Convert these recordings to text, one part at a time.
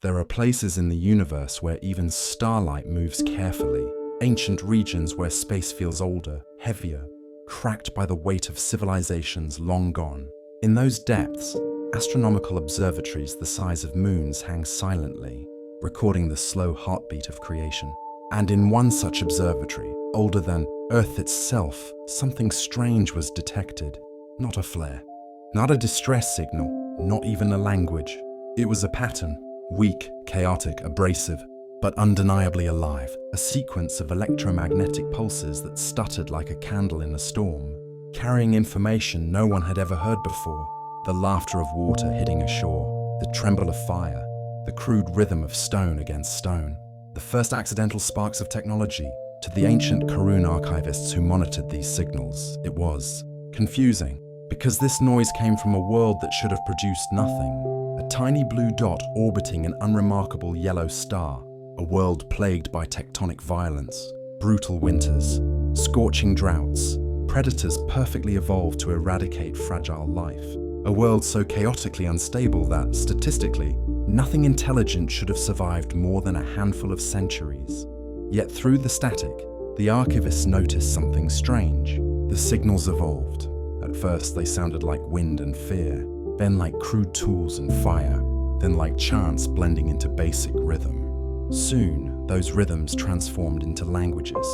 There are places in the universe where even starlight moves carefully, ancient regions where space feels older, heavier, cracked by the weight of civilizations long gone. In those depths, astronomical observatories the size of moons hang silently, recording the slow heartbeat of creation. And in one such observatory, older than Earth itself, something strange was detected. Not a flare, not a distress signal, not even a language. It was a pattern, weak, chaotic, abrasive, but undeniably alive, a sequence of electromagnetic pulses that stuttered like a candle in a storm, carrying information no one had ever heard before. The laughter of water hitting a shore, the tremble of fire, the crude rhythm of stone against stone. The first accidental sparks of technology. To the ancient Karun archivists who monitored these signals, it was confusing, because this noise came from a world that should have produced nothing. A tiny blue dot orbiting an unremarkable yellow star, a world plagued by tectonic violence, brutal winters, scorching droughts, predators perfectly evolved to eradicate fragile life. A world so chaotically unstable that, statistically, nothing intelligent should have survived more than a handful of centuries. Yet through the static, the archivists noticed something strange. The signals evolved. At first they sounded like wind and fear, then like crude tools and fire, then like chants blending into basic rhythm. Soon, those rhythms transformed into languages.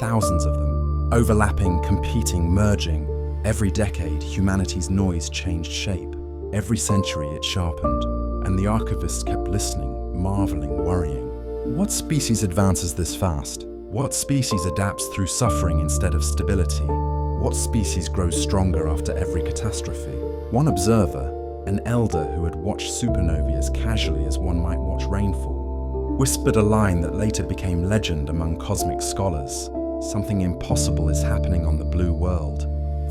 Thousands of them, overlapping, competing, merging. Every decade, humanity's noise changed shape. Every century it sharpened, and the archivists kept listening, marveling, worrying. What species advances this fast? What species adapts through suffering instead of stability? What species grows stronger after every catastrophe? One observer, an elder who had watched supernovae as casually as one might watch rainfall, whispered a line that later became legend among cosmic scholars. Something impossible is happening on the blue world.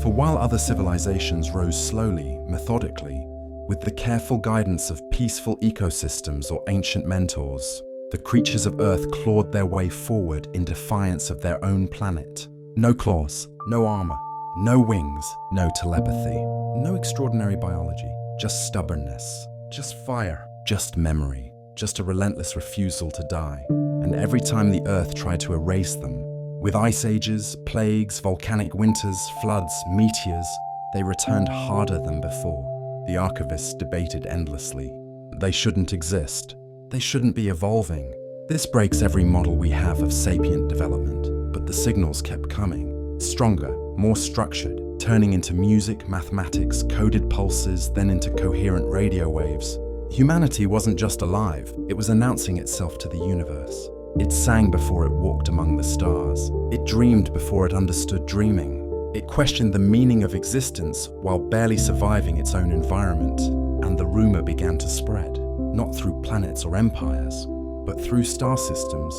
For while other civilizations rose slowly, methodically, with the careful guidance of peaceful ecosystems or ancient mentors, the creatures of Earth clawed their way forward in defiance of their own planet. No claws, no armor, no wings, no telepathy, no extraordinary biology, just stubbornness, just fire, just memory, just a relentless refusal to die. And every time the Earth tried to erase them, with ice ages, plagues, volcanic winters, floods, meteors, they returned harder than before. The archivists debated endlessly. They shouldn't exist. They shouldn't be evolving. This breaks every model we have of sapient development, but the signals kept coming, stronger, more structured, turning into music, mathematics, coded pulses, then into coherent radio waves. Humanity wasn't just alive, it was announcing itself to the universe. It sang before it walked among the stars. It dreamed before it understood dreaming. It questioned the meaning of existence while barely surviving its own environment, and the rumor began to spread. Not through planets or empires, but through star systems,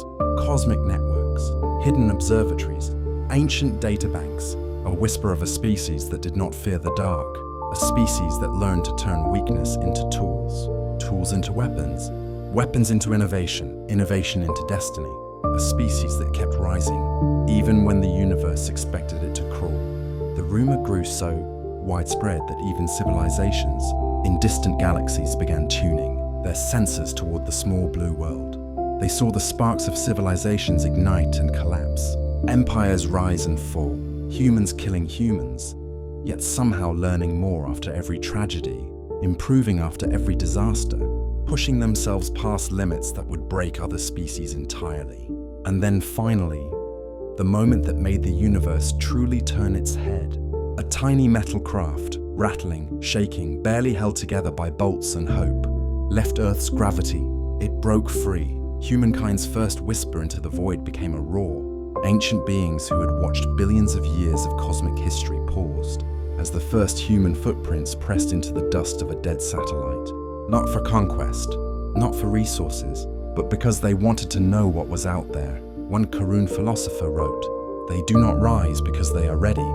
cosmic networks, hidden observatories, ancient databanks, a whisper of a species that did not fear the dark, a species that learned to turn weakness into tools, tools into weapons, weapons into innovation, innovation into destiny, a species that kept rising, even when the universe expected it to crawl. The rumor grew so widespread that even civilizations in distant galaxies began tuning their sensors toward the small blue world. They saw the sparks of civilizations ignite and collapse, empires rise and fall, humans killing humans, yet somehow learning more after every tragedy, improving after every disaster, pushing themselves past limits that would break other species entirely. And then finally, the moment that made the universe truly turn its head, a tiny metal craft, rattling, shaking, barely held together by bolts and hope, left Earth's gravity. It broke free. Humankind's first whisper into the void became a roar. Ancient beings who had watched billions of years of cosmic history paused as the first human footprints pressed into the dust of a dead satellite. Not for conquest, not for resources, but because they wanted to know what was out there. One Karun philosopher wrote, "They do not rise because they are ready.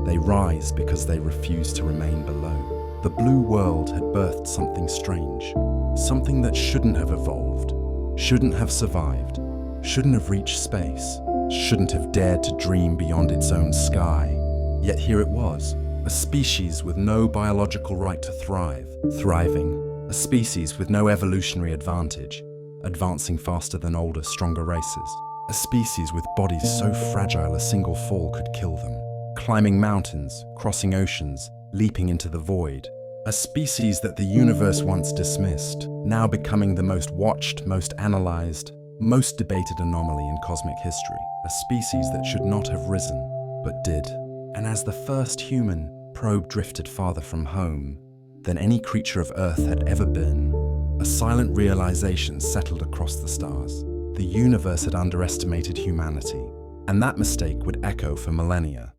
They rise because they refuse to remain below." The blue world had birthed something strange, something that shouldn't have evolved, shouldn't have survived, shouldn't have reached space, shouldn't have dared to dream beyond its own sky. Yet here it was, a species with no biological right to thrive, thriving, a species with no evolutionary advantage, advancing faster than older, stronger races. A species with bodies so fragile a single fall could kill them. Climbing mountains, crossing oceans, leaping into the void. A species that the universe once dismissed, now becoming the most watched, most analyzed, most debated anomaly in cosmic history. A species that should not have risen, but did. And as the first human probe drifted farther from home than any creature of Earth had ever been, a silent realization settled across the stars. The universe had underestimated humanity, and that mistake would echo for millennia.